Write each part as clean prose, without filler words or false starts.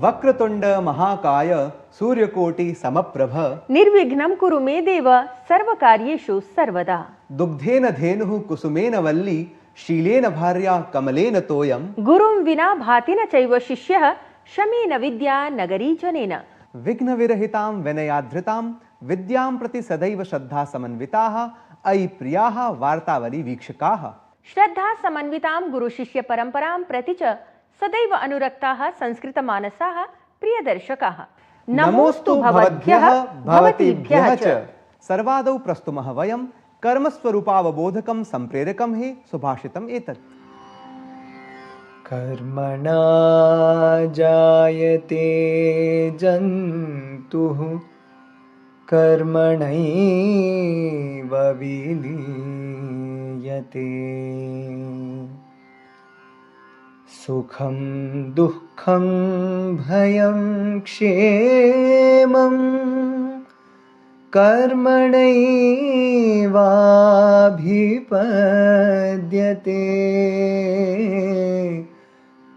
वक्रतुंड महाकाय सूर्यकोटि समप्रभ निर्विघ्नं कुरु मे देव सर्वकार्येषु सर्वदा। दुग्धेन धेनुः कुसुमेन वल्ली शीलेन भार्या कमलेन तोयम् गुरुं विना भाति न चैव शिष्यः शमेन विद्या नगरी जनेन। विघ्न विरहितां विनयाधृतां विद्यां प्रति सदैव श्रद्धा समन्विताः अयि प्रियाः वार्तावली वीक्षकाः। श्रद्धा समन्वितां गुरु शिष्य परंपरां प्रति च सदैव अनुरक्ताः संस्कृतमानसाः प्रियदर्शकाः नमोस्तु भवद्भ्यः भवतीभ्यः च। सर्वादौ प्रस्तुमः वयं कर्मस्वरूपावबोधकं संप्रेरकं हि सुभाषितम् एतत्। कर्मणा जायते जन्तुः कर्मणैव विलीयते। सुखं दुःखं भयं क्षेमं कर्मणैवाभिपद्यते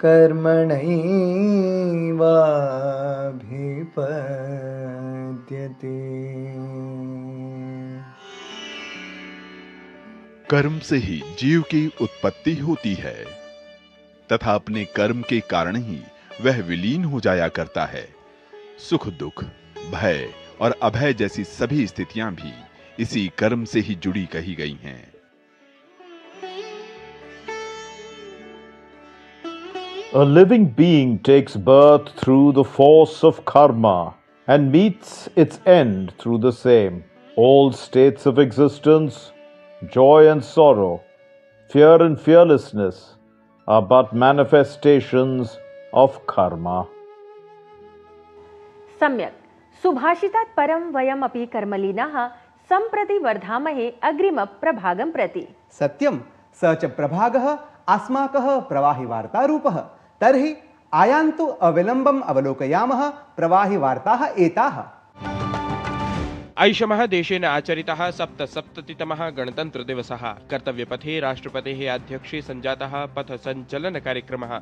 कर्मणैवाभिपद्यते। कर्म से ही जीव की उत्पत्ति होती है तथा अपने कर्म के कारण ही वह विलीन हो जाया करता है। सुख दुख भय और अभय जैसी सभी स्थितियां भी इसी कर्म से ही जुड़ी कही गई हैं। A living being takes birth through the force of karma and meets its end through the same. All states of existence, joy and sorrow, fear and fearlessness are but manifestations of karma. सम्यक् सुभाषितात् परं वयम् अपि कर्मलीनाः सम्प्रति वर्धामहे अग्रिम प्रभागं प्रति। सत्यं स च प्रभागः अस्माकः प्रवाहि वार्तारूपः। तर्हि आयान्तु अविलम्बम् अवलोकयामः प्रवाहि वार्ताः एताः। ऐषमः देशेन आचरितः सप्तसप्ततितमः गणतन्त्रदिवसः। कर्तव्यपथे राष्ट्रपतेः अध्यक्षे सञ्जातः पथसञ्चलनकार्यक्रमः।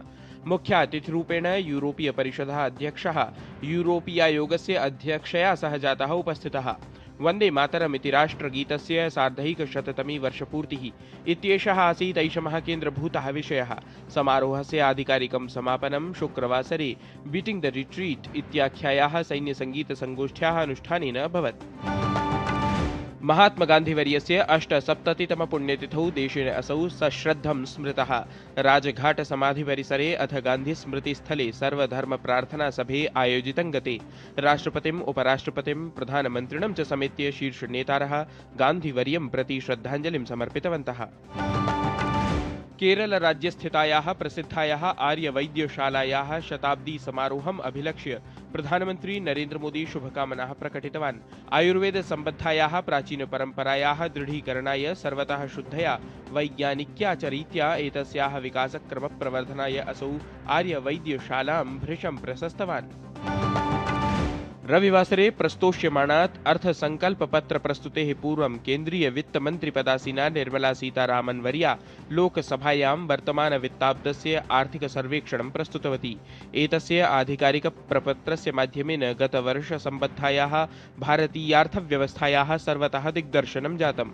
मुख्यातिथिरूपेण यूरोपीय परिषदः अध्यक्षः यूरोपीयायोगस्य अध्यक्षया सह जातः उपस्थितः। वन्दे मातरम् इति राष्ट्रगीतस्य सार्धैकशततमी वर्षपूर्तिः इत्येषः आसीत् ऐषमः केन्द्रभूतः विषयः। समारोहस्य आधिकारिकं समापनं शुक्रवासरे बीटिंग द रिट्रीट इत्याख्यायाः सैन्यसङ्गीतसङ्गोष्ठ्याः अनुष्ठानेन अभवत्। महात्मा गान्धीवर्यस्य 870तम पुण्यतिथौ देशेन असौ सश्रद्धं स्मृतः। राजघाट समाधिपरिसरे अथ गान्धीस्मृतिस्थले सर्वधर्मप्रार्थनासभे आयोजितं गते। राष्ट्रपतिम् उपराष्ट्रपतिं प्रधानमन्त्रिणं च समेत्य शीर्षनेतारः गान्धीवर्यं प्रति श्रद्धाञ्जलिं समर्पितवन्तः। केरलराज्यस्थितायाः प्रसिद्धायाः आर्यवैद्यशालायाः शताब्दी समारोहम् अभिलक्ष्य प्रधानमन्त्री नरेन्द्र मोदी शुभकामनाः प्रकटितवान्। आयुर्वेदसम्बद्धायाः प्राचीनपरम्परायाः दृढीकरणाय सर्वतः शुद्धया वैज्ञानिक्या च रीत्या एतस्याः विकासक्रमप्रवर्धनाय असौ आर्यवैद्यशालां भृशं प्रशस्तवान्। रविवासरे प्रस्तोष्यमाणात् अर्थसङ्कल्पपत्रप्रस्तुतेः पूर्वं केन्द्रीय वित्तमन्त्रिपदासीना निर्मला सीतारामन् वर्या लोकसभायां वर्तमानवित्ताब्दस्य आर्थिकसर्वेक्षणं प्रस्तुतवती। एतस्य आधिकारिकप्रपत्रस्य माध्यमेन गतवर्षसम्बद्धायाः भारतीयार्थव्यवस्थायाः सर्वतः दिग्दर्शनं जातम्।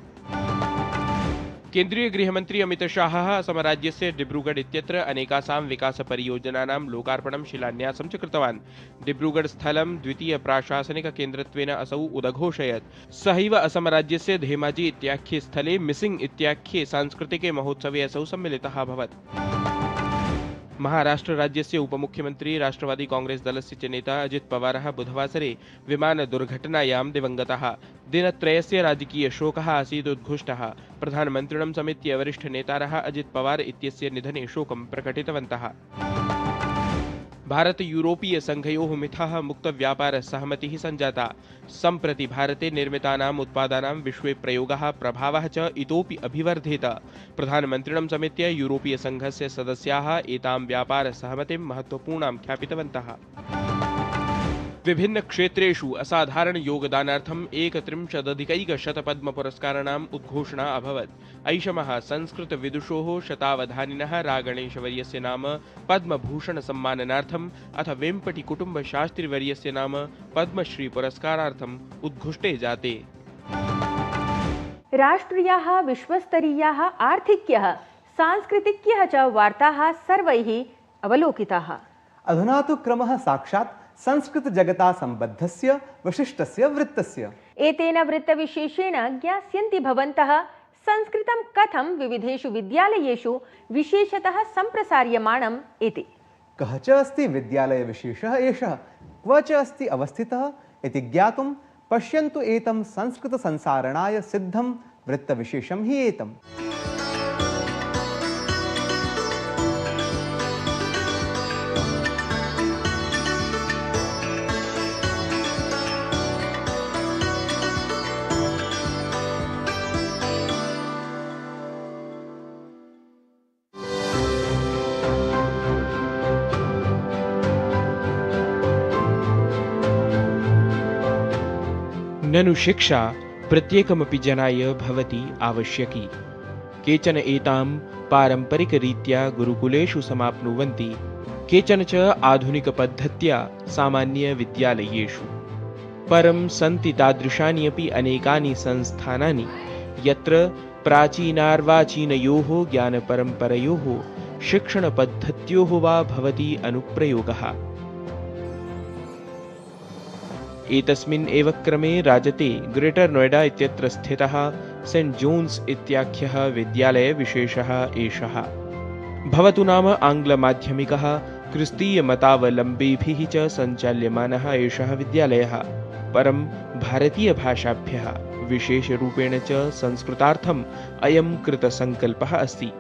केन्द्रीय गृहमन्त्री अमित शाहः असमराज्यस्य डिब्रूगढ़ इत्यत्र अनेकासां विकासपरियोजनानां लोकार्पणं शिलान्यासं च कृतवान्। डिब्रूगढ़ स्थलं द्वितीय प्राशासनिक केन्द्रत्वेन असौ उदघोषयत्। सहैव असमराज्यस्य धेमाजी इत्याख्ये स्थले मिसिंग इत्याख्ये सांस्कृतिके महोत्सवे असौ सम्मिलितः अभवत्। महाराष्ट्र राज्यस्य उपमुख्यमंत्री राष्ट्रवादी कांग्रेस दलस्य च नेता अजित पवारः बुधवासरे विमानदुर्घटनायां दिवङ्गतः। दिनत्रयस्य राजकीय शोकः आसीत् उद्घोषितः। प्रधानमन्त्रिणं समेत्य वरिष्ठनेतारः अजित पवार इत्यस्य निधने शोकं प्रकटितवन्तः। भारत यूरोपीय संघयोः मिथः मुक्तव्यापार सहमतिः सञ्जाता। सम्प्रति भारते निर्मितानाम् उत्पादानां विश्वे प्रयोगः प्रभावः च इतोपि अभिवर्धेत। प्रधानमन्त्रिणं समेत्य यूरोपीय संघस्य सदस्याः एतां व्यापार सहमतिं महत्त्वपूर्णां ख्यापितवन्तः। विभिन्न क्षेत्रेषु असाधारण योगदानार्थं 31 पद्मपुरस्काराणाम् उद्घोषणा अभवत्। ऐषमः संस्कृतविदुषोः शतावधानिनः रागणेशवर्यस्य नाम पद्मभूषण सम्माननार्थम् अथ वेम्पटिकुटुम्बशास्त्रीवर्यस्य नाम पद्मश्री पुरस्कारार्थम् उद्घुष्टे जाते। राष्ट्रियाः विश्वस्तरीयाः आर्थिक्यः सांस्कृतिक्यः च वार्ताः सर्वैः अवलोकिताः। अधुना तु क्रमः साक्षात् संस्कृतजगता सम्बद्धस्य विशिष्टस्य वृत्तस्य। एतेन वृत्तविशेषेण ज्ञास्यन्ति भवन्तः संस्कृतं कथं विविधेषु विद्यालयेषु विशेषतः सम्प्रसार्यमाणम् इति। कः च अस्ति विद्यालयविशेषः एषः, क्व च अस्ति अवस्थितः इति ज्ञातुं पश्यन्तु एतं संस्कृतसंसारणाय सिद्धं वृत्तविशेषं हि एतम्। ननु शिक्षा प्रत्येकमपि जनाय भवति आवश्यकी। केचन एतां पारम्परिकरीत्या गुरुकुलेषु समाप्नुवन्ति, केचन च आधुनिकपद्धत्या सामान्यविद्यालयेषु। परं सन्ति तादृशानि अपि अनेकानि संस्थानानि यत्र प्राचीनार्वाचीनयोः ज्ञानपरम्परयोः शिक्षणपद्धत्योः वा भवति अनुप्रयोगः। एतस्मिन् एव क्रमे राजते ग्रेटर नोएडा इत्यत्र स्थितः सेंट जोन्स इत्याख्यः विद्यालयविशेषः एषः। भवतु नाम आङ्ग्लमाध्यमिकः क्रिस्तीयमतावलम्बिभिः च सञ्चाल्यमानः एषः विद्यालयः, परं भारतीयभाषाभ्यः विशेषरूपेण च संस्कृतार्थम् अयं कृतसङ्कल्पः अस्ति।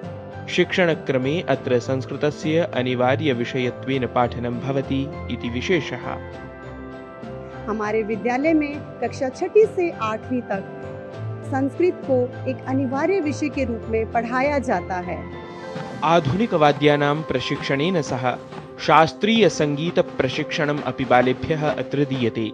शिक्षणक्रमे अत्र संस्कृतस्य अनिवार्यविषयत्वेन पाठनं भवति इति विशेषः। हमारे विद्यालय में कक्षा 6वीं से 8वीं तक संस्कृत को एक अनिवार्य विषय के रूप में पढ़ाया जाता है। आधुनिकवाद्यानां प्रशिक्षणेन सह शास्त्रीयसङ्गीतप्रशिक्षणम् अपि बालेभ्यः अत्र दीयते।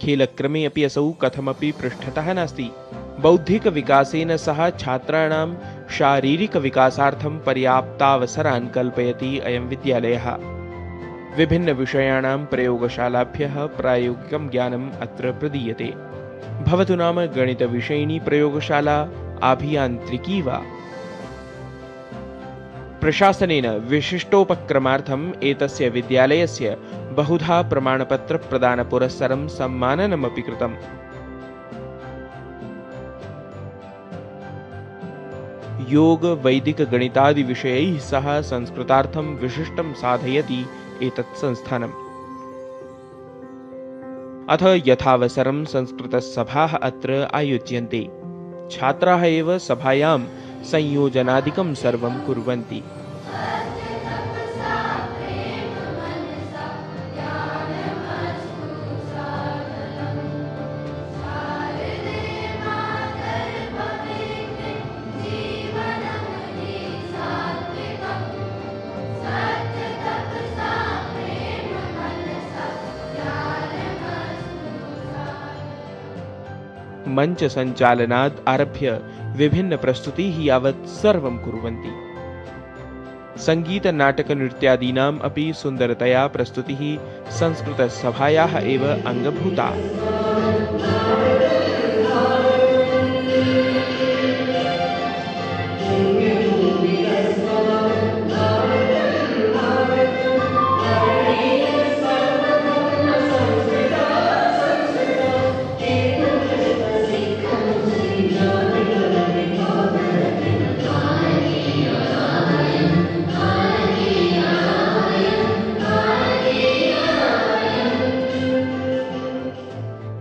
खेलक्रमे अपि असौ कथमपि पृष्ठतः नास्ति। बौद्धिकविकासेन सह छात्राणां शारीरिकविकासार्थं पर्याप्तावसरान् कल्पयति अयं विद्यालयः। विभिन्नविषयाणां प्रयोगशालाभ्यः प्रायोगिकं ज्ञानम् अत्र प्रदीयते। भवतु नाम गणितविषयिणी प्रयोगशाला, अभियान्त्रिकी वा। प्रशासनेन विशिष्टोपक्रमार्थम् एतस्य विद्यालयस्य बहुधा प्रमाणपत्रप्रदानपुरस्सरं सम्माननमपि कृतम्। योग वैदिक गणितादि विषयैः सह संस्कृतार्थं विशिष्टं साधयति एतत् संस्थानम्। अथ यथावसरं संस्कृतसभाः अत्र आयोज्यन्ते। छात्राः एव सभायां संयोजनादिकं सर्वं कुर्वन्ति। मंच संचालनात् आरभ्य विभिन्न प्रस्तुतिः यावत् सर्वं कुर्वन्ति। संगीत नाटक नृत्यादीनाम् अपि सुन्दरतया प्रस्तुतिः संस्कृतसभायाः एव अङ्गभूता।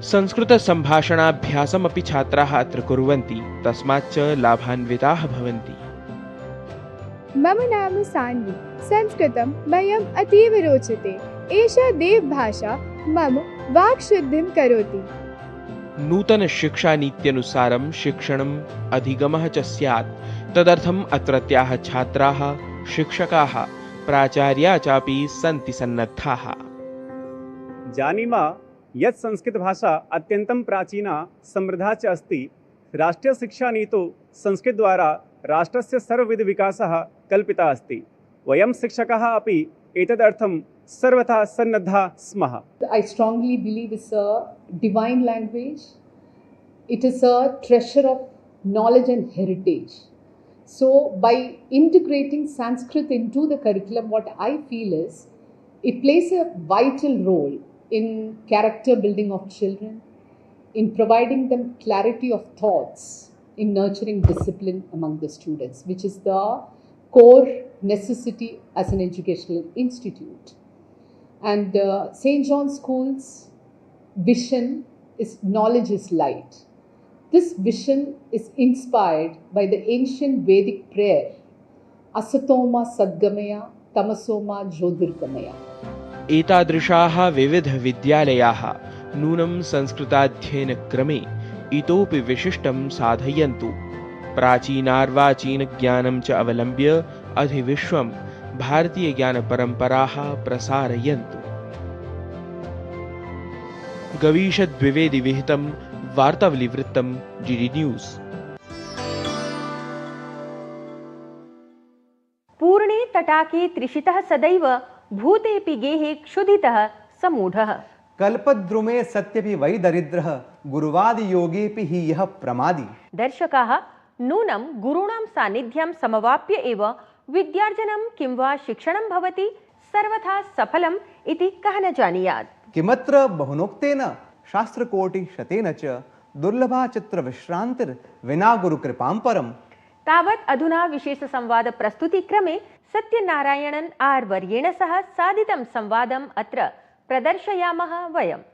संस्कृत संभाषणाभ्यासमपि छात्राः अत्र कुर्वन्ति, तस्माच्च लाभान्विताः भवन्ति। मम नाम सान्वी। संस्कृतं मह्यम् अतीव रोचते। एषा देवभाषा मम वाक्शुद्धिं करोति। नूतन शिक्षानीत्यनुसारं शिक्षणम् अधिगमः च स्यात्। तदर्थम् अत्रत्याः छात्राः, शिक्षकाः प्राचार्या चापि सन्ति सन्नद्धाः। जानीमः यत् संस्कृतभाषा अत्यन्तं प्राचीना समृद्धा च अस्ति। राष्ट्रियशिक्षानीतौ संस्कृतद्वारा राष्ट्रस्य सर्वविधविकासः कल्पितः अस्ति। वयं शिक्षकाः अपि एतदर्थं सर्वथा सन्नद्धाः स्मः। I strongly believe it's a divine language. It is a treasure of knowledge and heritage. So by integrating Sanskrit into the curriculum, what I feel is it plays a vital role in character building of children, in providing them clarity of thoughts, in nurturing discipline among the students, which is the core necessity as an educational institute. And St. John's School's vision is knowledge is light. This vision is inspired by the ancient Vedic prayer, Asatoma Sadgamaya, Tamasoma Jyotirgamaya. एतादृशाः विविधविद्यालयाः नूनं संस्कृताध्ययनक्रमे इतोपि विशिष्टं साधयन्तु। प्राचीनार्वाचीनज्ञानं च अवलम्ब्य अधिविश्वं भारतीयज्ञानपरम्पराः प्रसारयन्तु। गवीषद्विवेदिविहितं वार्तावलीवृत्तं GD news. पूर्णे तटाके त्रिषितः सदैव भूतेऽपि गेहे क्षुधितः समूढः। कल्पद्रुमे सत्यपि वै दरिद्रः गुरुवादि योगेऽपि हि यः प्रमादी। दर्शकाः नूनं गुरूणां सान्निध्यं समवाप्य एव विद्यार्जनं किं वा शिक्षणं भवति सर्वथा सफलम् इति कः न जानीयात्। किमत्र बहुनोक्तेन शास्त्रकोटिशतेन च दुर्लभा चित्रविश्रान्तिर्विना गुरुकृपां परम्। तावत् अधुना विशेष संवाद प्रस्तुतिक्रमे सत्यनारायणन् आर् वर्येण सह साधितं संवादम् अत्र प्रदर्शयामः वयम्।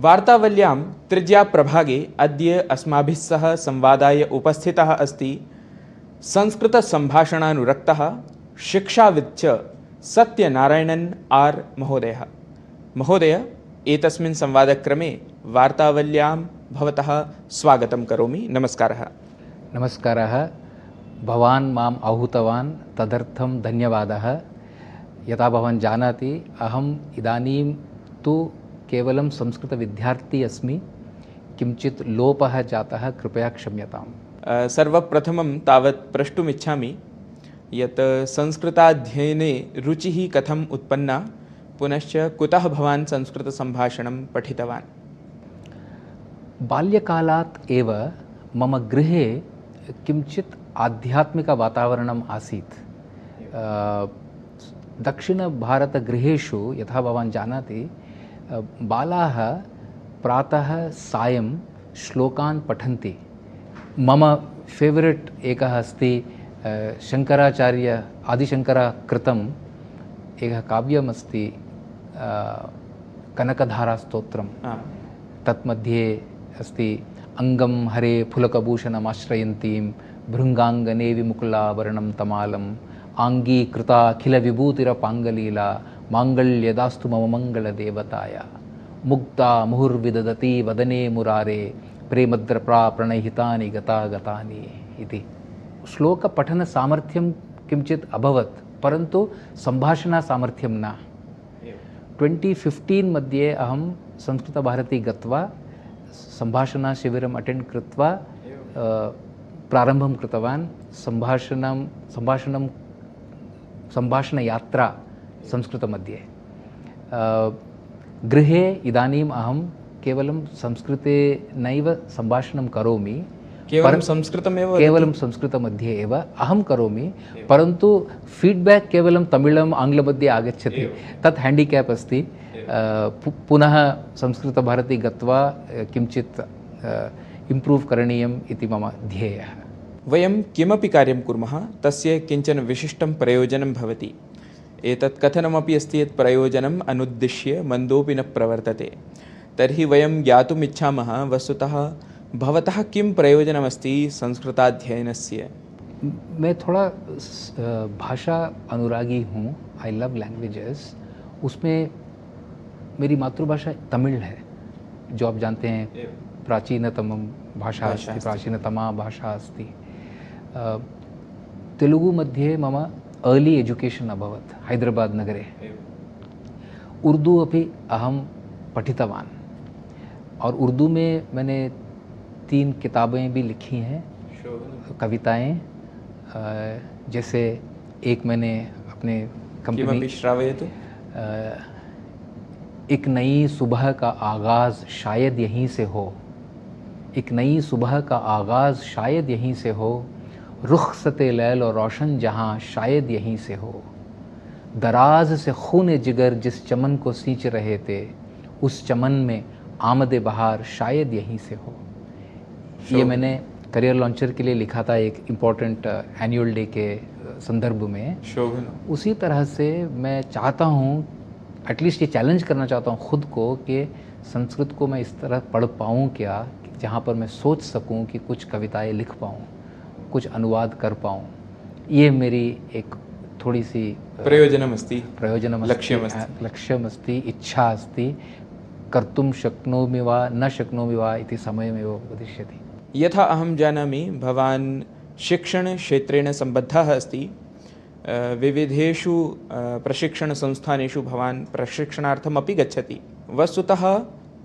वार्तावल्यां तृतीया प्रभागे अद्य अस्माभिः सह संवादाय उपस्थितः अस्ति संस्कृतसम्भाषणानुरक्तः शिक्षाविद् च सत्यनारायणन् आर् महोदयः। महोदय, एतस्मिन् संवादक्रमे वार्तावल्यां भवतः स्वागतं करोमि। नमस्कारः। नमस्कारः। भवान् माम् आहूतवान् तदर्थं धन्यवादः। यथा भवान् जानाति, अहम् इदानीं तु केवलं संस्कृतविद्यार्थी अस्मि। किञ्चित् लोपः जातः, कृपया क्षम्यताम्। सर्वप्रथमं तावत् प्रष्टुमिच्छामि यत् संस्कृताध्ययने रुचिः कथम् उत्पन्ना, पुनश्च कुतः भवान् संस्कृतसम्भाषणं पठितवान्? बाल्यकालात् एव मम गृहे किञ्चित् आध्यात्मिकवातावरणम् आसीत्। दक्षिणभारतगृहेषु यथा भवान् जानाति, बालाः प्रातः सायं श्लोकान् पठन्ति। मम फेवरेट् एकः अस्ति शङ्कराचार्य आदिशङ्करकृतम् एकः काव्यमस्ति कनकधारास्तोत्रम्। तन्मध्ये अस्ति अङ्गं हरे फुलकभूषणमाश्रयन्तीं भृङ्गाङ्गने विमुकुलाभरणं तमालम् आङ्गीकृता अखिलविभूतिरपाङ्गलीला माङ्गल्यदास्तु मम मङ्गलदेवताय मुक्ता मुहुर्विदधति वदने मुरारे प्रेमद्रप्रा प्रणहितानि गतागतानि इति। श्लोकपठनसामर्थ्यं किञ्चित् अभवत्, परन्तु सम्भाषणसामर्थ्यं न। 2015 मध्ये अहं संस्कृतभारती गत्वा सम्भाषणशिबिरम् अटेण्ड् कृत्वा प्रारम्भं कृतवान्। सम्भाषणयात्रा संस्कृतमध्ये। गृहे इदानीम् अहं केवलं संस्कृते नैव सम्भाषणं करोमि, केवलं संस्कृतमेव केवलं संस्कृतमध्ये एव अहं करोमि, परन्तु फीड्बैक् केवलं तमिळम् आङ्ग्लमध्ये आगच्छति। तत् हेण्डिकेप् अस्ति। पुनः संस्कृतभारती गत्वा किञ्चित् इम्प्रूव् करणीयम् इति मम ध्येयः। वयं किमपि कार्यं कुर्मः तस्य किञ्चन विशिष्टं प्रयोजनं भवति। एतत् कथनमपि अस्ति यत् प्रयोजनम् अनुद्दिश्य मन्दोऽपि न प्रवर्तते। तर्हि वयं ज्ञातुम् इच्छामः वस्तुतः भवतः किं प्रयोजनमस्ति संस्कृताध्ययनस्य? मैं थोड़ा भाषा अनुरागी हूँ। आई लव लैंग्वेजेस उसमें मेरी मातृभाषा तमिल है, जो आप जानते हैं प्राचीनतमं भाषा अस्ति, प्राचीनतमा भाषा अस्ति। तेलुगु मध्ये मम अर्ली एजुकेशन् अभवत् हैदराबाद नगरे। उर्दू अपि अहं पठितवान् और उर्दू में मैंने 3 किताबें भी लिखी हैं, कविताएं। जैसे एक मैंने अपने कंपनी श्रावयतु। एक नई सुबह का आगाज़ शायद यहीं से हो, एक नई सुबह का आगाज़ शायद यहीं से हो, रुखसते लैल और रोशन जहाँ शायद यहीं से हो, दराज से खून जिगर जिस चमन को सींच रहे थे, उस चमन में आमदे बहार शायद यहीं से हो। ये मैंने करियर लॉन्चर के लिए लिखा था एक इम्पॉर्टेंट एनुअल डे के संदर्भ में। उसी तरह से मैं चाहता हूँ, एटलीस्ट ये चैलेंज करना चाहता हूँ खुद को कि संस्कृत को मैं इस तरह पढ़ पाऊँ क्या, जहाँ पर मैं सोच सकूँ कि कुछ कविताएं लिख पाऊँ, कुछ अनुवाद कर पाऊँ। ये मेरी एक थोड़ी सी प्रयोजनमस्ति, लक्ष्यमस्ति, इच्छा अस्ति। कर्तुं शक्नोमि वा न शक्नोमि वा इति समयमेव वदिष्यति। यथा अहं जानामि भवान् शिक्षणक्षेत्रेण सम्बद्धः अस्ति। विविधेषु प्रशिक्षणसंस्थानेषु भवान् प्रशिक्षणार्थमपि गच्छति। वस्तुतः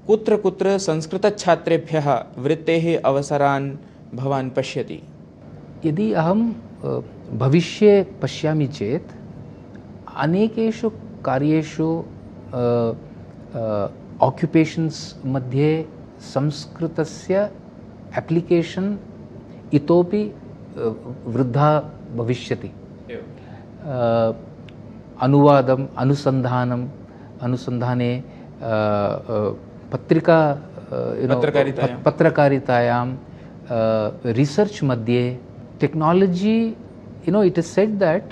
कुत्र कुत्र संस्कृतछात्रेभ्यः वृत्तेः अवसरान् भवान् पश्यति? यदि अहं भविष्ये पश्यामि चेत् अनेकेषु कार्येषु ऑक्युपेशन्स् मध्ये संस्कृतस्य एप्लिकेशन् इतोपि वृद्धा भविष्यति। अनुवादम्, अनुसन्धाने पत्रकारितायां रिसर्च मध्ये technology, it is said that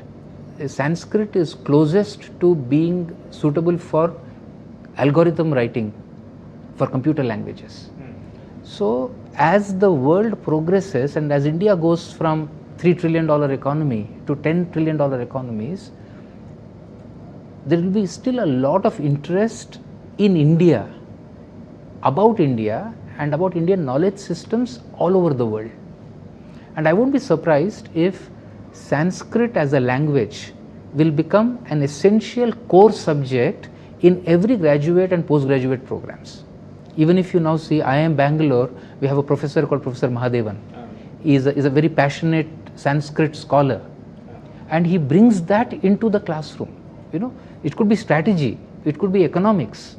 Sanskrit is closest to being suitable for algorithm writing for computer languages. So as the world progresses and as India goes from $3 trillion economy to $10 trillion economies, there will be still a lot of interest in India, about India and about Indian knowledge systems all over the world. And I won't be surprised if Sanskrit as a language will become an essential core subject in every graduate and postgraduate programs. Even if you now see IIM Bangalore, we have a professor called Professor Mahadevan. He is a very passionate Sanskrit scholar, and he brings that into the classroom. It could be strategy, it could be economics,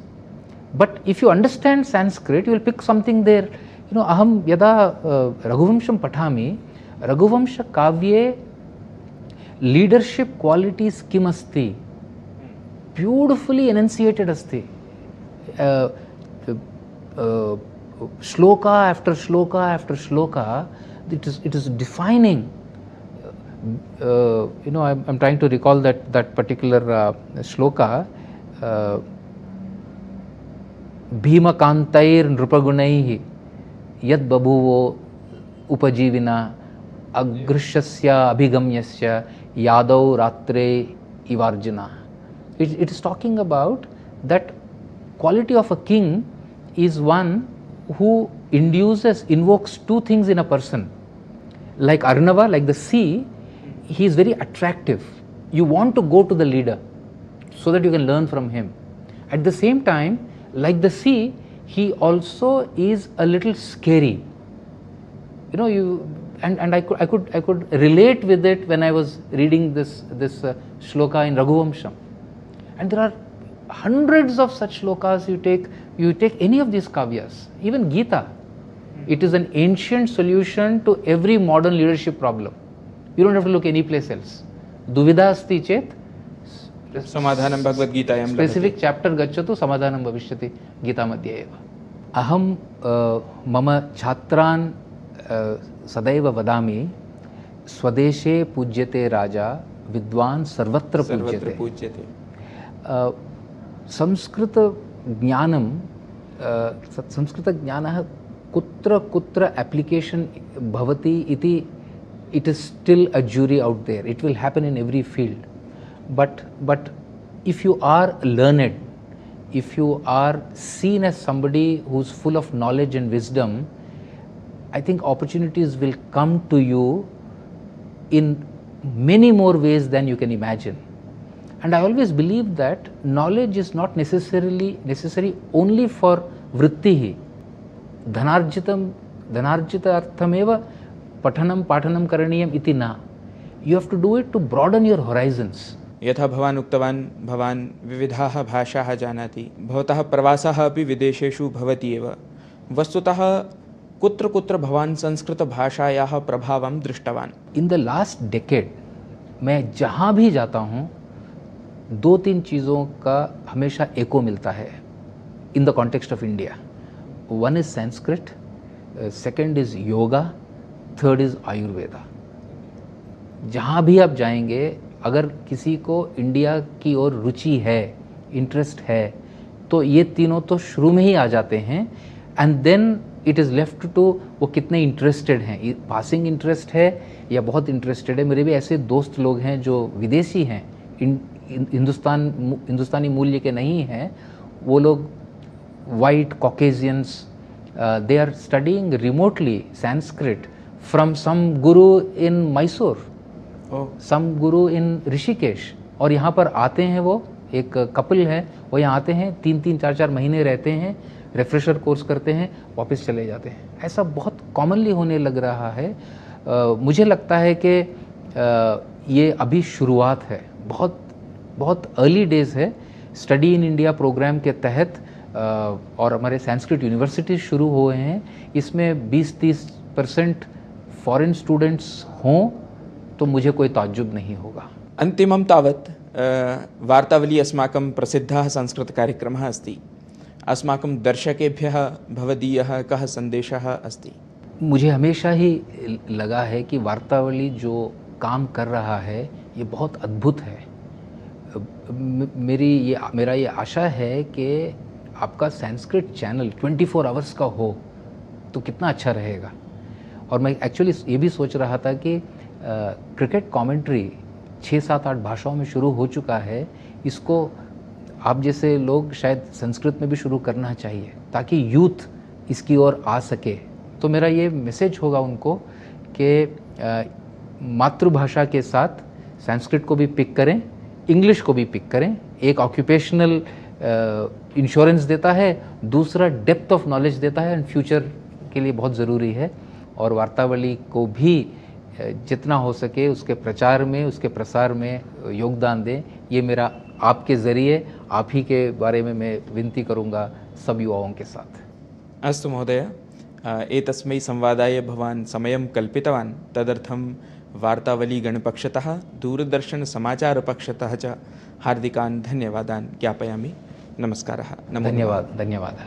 but if you understand Sanskrit, you will pick something there. Aham yada Raghuvamsham pathami, Raghuvamsha kavye leadership qualities kim asti, beautifully enunciated asti. Shloka after shloka after shloka, it is defining. I'm trying to recall that particular shloka. Bhima kantair nrupagunaihi yad babuvo upajivina agrishasya abhigamyasya yadav ratre ivarjuna. It is talking about that quality of a king is one who invokes two things in a person. Like Arnava, like the sea, he is very attractive. You want to go to the leader so that you can learn from him. At the same time, like the sea, he also is a little scary. And I could relate with it when I was reading this shloka in Raghuvamsham. And there are hundreds of such shlokas. You take any of these kavyas, even Gita. It is an ancient solution to every modern leadership problem. You don't have to look any place else. Duvida asti chet Samadhanam Bhagavad Gitayam specific chapter gacchatu samadhanam bhavishyati Gita madhye eva. Aham mama chhatran sadaiva vadami swadeshe pujyate raja vidwan sarvatra pujyate. Samskrita jnanah kutra application bhavati iti, it is still a jury out there. It will happen in every field. But if you are learned, if you are seen as somebody who's full of knowledge and wisdom, I think opportunities will come to you in many more ways than you can imagine. And I always believe that knowledge is not necessary only for vrittihi. Dhanarjitarthameva pathanam pathanam karaniyam iti na. You have to do it to broaden your horizons. यथा भवान् उक्तवान् भवान् विविधाः भाषाः जानाति, भवतः प्रवासः अपि विदेशेषु भवति एव। वस्तुतः कुत्र कुत्र भवान् संस्कृतभाषायाः प्रभावं दृष्टवान्? इन द लास्ट डेकेड मैं जहाँ भी जाता हूँ 2-3 चीज़ों का हमेशा एको मिलता है in the context of India. One is Sanskrit, second is yoga, third is Ayurveda. जहाँ भी आप जाएंगे, अगर किसी को इंडिया की ओर रुचि है, इंटरेस्ट है, तो ये तीनों तो शुरू में ही आ जाते हैं. And then it is left to वो कितने इंटरेस्टेड हैं, पासिंग इंटरेस्ट है या बहुत इंटरेस्टेड है. मेरे भी ऐसे दोस्त लोग हैं जो विदेशी हैं, हिंदुस्तानी मूल्य के नहीं हैं. वो लोग white Caucasians, they are studying remotely Sanskrit from some guru in Mysore, some guru इन ऋषिकेश. और यहाँ पर आते हैं, वो एक कपल है, वो यहाँ आते हैं, 3-3, 4-4 महीने रहते हैं, रिफ्रेशर कोर्स करते हैं, वापस चले जाते हैं. ऐसा बहुत कॉमनली होने लग रहा है. मुझे लगता है कि ये अभी शुरुआत है, बहुत अर्ली डेज है. स्टडी इन इंडिया प्रोग्राम के तहत और हमारे संस्कृत यूनिवर्सिटी शुरू हुए हैं. इसमें 20-30% फॉरेन स्टूडेंट्स हों तो मुझे कोई ताज्जुब नहीं होगा. अन्तिमं तावत् वार्तावली अस्माकं प्रसिद्धः संस्कृतकार्यक्रमः अस्ति. अस्माकं दर्शकेभ्यः भवदीयः कः सन्देशः अस्ति? मुझे हमेशा ही लगा है कि वार्तावली जो काम कर रहा है ये बहुत अद्भुत है. मेरा ये आशा है कि आपका संस्कृत चैनल 24 आवर्स का हो तो कितना अच्छा रहेगा. और मैं एक्चुअली ये भी सोच रहा था कि क्रिकेट कमेंट्री 6-7-8 भाषाओं में शुरू हो चुका है. इसको आप जैसे लोग शायद संस्कृत में भी शुरू करना चाहिए ताकि यूथ इसकी ओर आ सके. तो मेरा ये मैसेज होगा उनको कि मातृभाषा के साथ संस्कृत को भी पिक करें, इंग्लिश को भी पिक करें. एक ऑक्यूपेशनल इंश्योरेंस देता है, दूसरा डेप्थ ऑफ नॉलेज देता है एंड फ्यूचर के लिए बहुत ज़रूरी है. और वार्तावली को भी जितना हो सके उसके प्रचार में, उसके प्रसार में योगदान दें. ये मेरा आपके ज़रिए, आप ही के बारे में मैं विनती करूँगा सब युवाओं के साथ. अस्तु महोदय, एतस्मै संवादाय भवान् समयं कल्पितवान्, तदर्थं वार्तावली गणपक्षतः दूरदर्शन समाचारपक्षतः च हार्दिकान् धन्यवादान् ज्ञापयामि. नमस्कारः. धन्यवादः.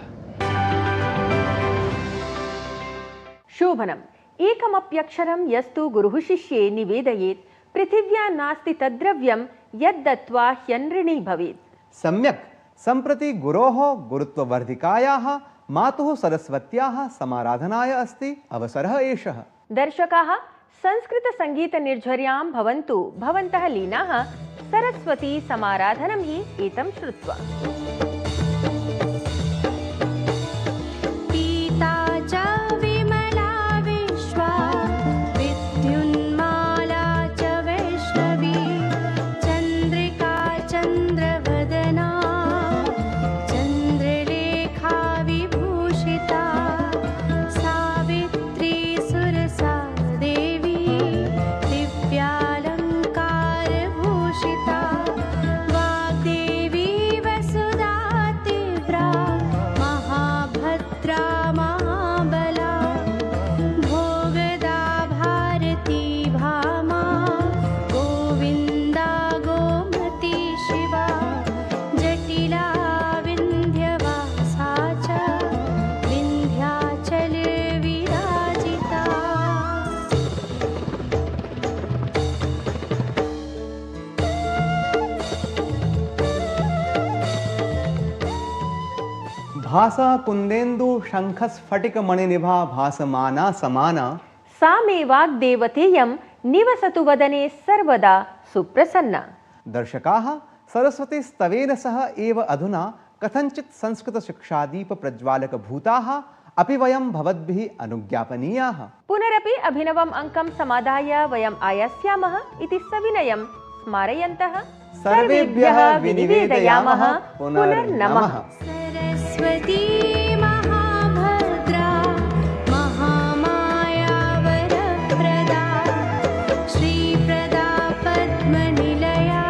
शोभनम्. एकमप्यक्षरं यस्तु गुरुः शिष्ये निवेदयेत्, पृथिव्यां नास्ति तद्द्रव्यं यद्दत्त्वा ह्यनृणी भवेत्. सम्यक्. सम्प्रति गुरोः गुरुत्ववर्धिकायाः मातुः सरस्वत्याः समाराधनाय अस्ति अवसरः एषः. दर्शकाः, संस्कृतसङ्गीतनिर्झर्यां भवन्तु भवन्तः लीनाः सरस्वती समाराधनं हि एतं श्रुत्वा. भासा कुंदेन्दु शंखस्फटिक मणिनिभा भासमाना समाना, सा मे वाग्देवतेयं निवसतु वदने सर्वदा सुप्रसन्ना. दर्शकाः, सरस्वतीस्तवेन सह एव अधुना कथञ्चित् संस्कृतशिक्षादीपप्रज्वालकभूताः अपि वयं भवद्भिः अनुज्ञापनीयाः। पुनरपि अभिनवम् अङ्कं समादाय वयम् आयास्यामः इति सविनयं स्मारयन्तः सर्वेभ्यः विनिवेदयामः पुनर्नमः। सरस्वती महाभद्रा महामाया वरप्रदा श्रीप्रदा पद्मनिलया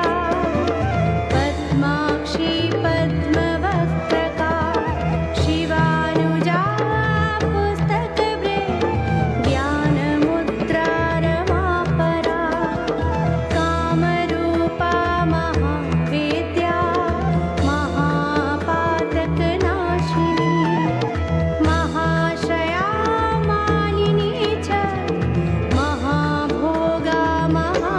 पद्माक्षी पद्मवक्त्रका शिवानुजा पुस्तकवृ ज्ञानमुद्रा रमापरा कामरूपा महावेद्या महापातकनाशिनी महाशया मालिनी च महाभोगा महा